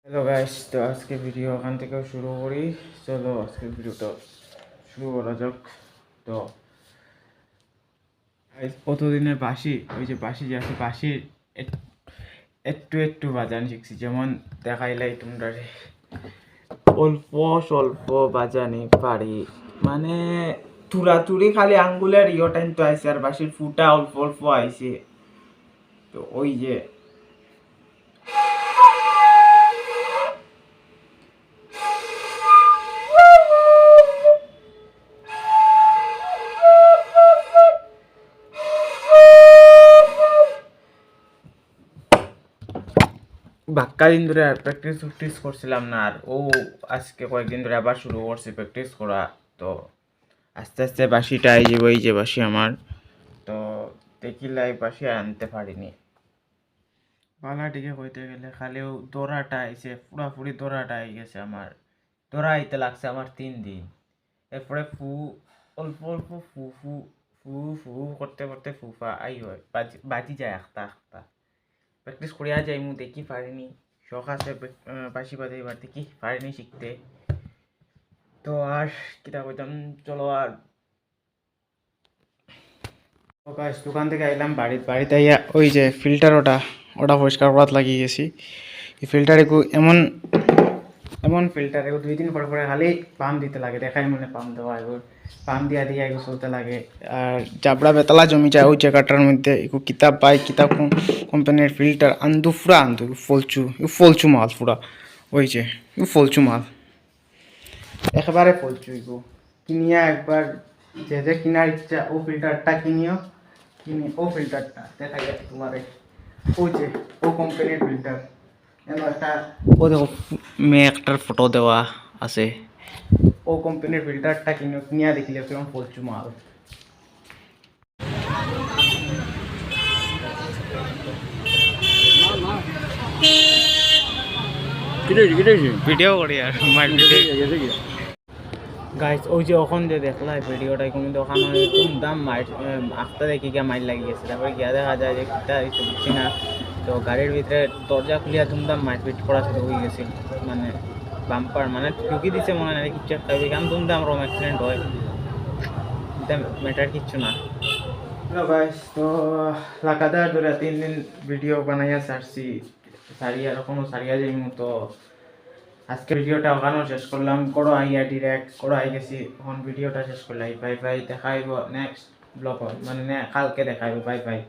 Hello guys, তো আজকে video ওখান থেকে শুরু করি। চলো আজকে ভিডিওটা শুরু করা যাক। তো কতদিনের বাসি, ওই যে বাসি যে আছে বাসির একটু একটু বাজান শিখছি। যেমন দেখাইলাই তোমরা অল্প স্বল্প বাজানি পারি, মানে তুড়াতুড়ি খালি আঙ্গুলের টাইম তো আইছে, আর বাসির ফুটা অল্প অল্প আইছে। তো ওই যে বাক্কা দিন ধরে আর প্র্যাকটিস করছিলাম না, আর আজকে কয়েকদিন ধরে আবার শুরু করছি প্র্যাকটিস করা। তো আস্তে আস্তে বাঁশিটা এই যে বাঁশি আমার, তো দেখিলাই বাঁশি আর আনতে পারিনি। পালাটিকে কইতে গেলে খালিও দৌড়াটা আইছে, পুরাপুরি দৌড়াটা আই গেছে আমার। দৌড়া আইতে লাগছে আমার 3 দিন। এরপরে অল্প অল্প ফু ফু ফু ফু করতে করতে ফুফা আই হয়, বাজি যায় আখতা আখতা। প্র্যাকটিস করিয়া যাই, মু দেখি পারিনি। শখ আছে বাঁশি বাজাইবার, দেখি পারিনি শিখতে। তো আর কিতা কইতাম, চলো আর দোকান থেকে আইলাম বাড়িতে আইয়া ওই যে ফিল্টার ওটা পরিষ্কার করাত লাগিয়ে গেছি। এই ফিল্টার এমন এমন ফিল্টার 2 দিন পর পরে খালি পাম্প দিতে লাগে, দেখাই মনে পাম্প দেওয়া এগুলো, পাম্প দিয়া দিয়ে এগুলো চলতে লাগে। আর জাবড়া বেতলা জমি যায় ওই জায়গাটার মধ্যে। এগুলো কিতাব পাই, কিতাব কোম্পানির ফিল্টার আন্দু ফলচু মাল পুরা। ওই যে ফলচু মাল, একেবারে ফলচু। এগুলো কিনিয়া একবার যে কিনার ইচ্ছা ও ফিল্টারটা কিনি ও ফিল্টারটা দেখা যায় তোমার। ওই যে ও কোম্পানির ফিল্টার, একটা ও দেখো একটার ফটো দেওয়া আছে। ও কোম্পানির ফিল্টারটা কিনিয়া দেখিলে কেমন ফলচু মাল। ভিডিও করি আর গাইস, ওই যে ওখান যে দেখলাই ভিডিওটা কোনো দোকান দাম মাইট আখতা দেখি গিয়া মাইল লাগি গেছে। তারপরে গিয়া দেখা যায় যে কিতা বুঝছি না। তো গাড়ির ভিতরে দরজা খুলিয়া ধুমধাম মারপিট করা শুরু হয়ে গেছে, মানে বাম্পার মানে ঠুকি দিছে মনে হয় কিচ্ছু একটা, ওইখান ধুমধাম রম অ্যাক্সিডেন্ট হয়। এটা ম্যাটার কিচ্ছু না। হ্যালো গাইস, তো লাগাতার ধরে 3 দিন ভিডিও বানাইয়া সারিয়া এখনো সারিয়া যাইমু। তো আজকে ভিডিওটা ওখানে শেষ করলাম। করো আইয়া ডিরেক্ট করো আই গেছি, এখন ভিডিওটা শেষ করলাই। বাই বাই, দেখাইব নেক্সট ব্লগ, মানে কালকে দেখাইব। Bye bye.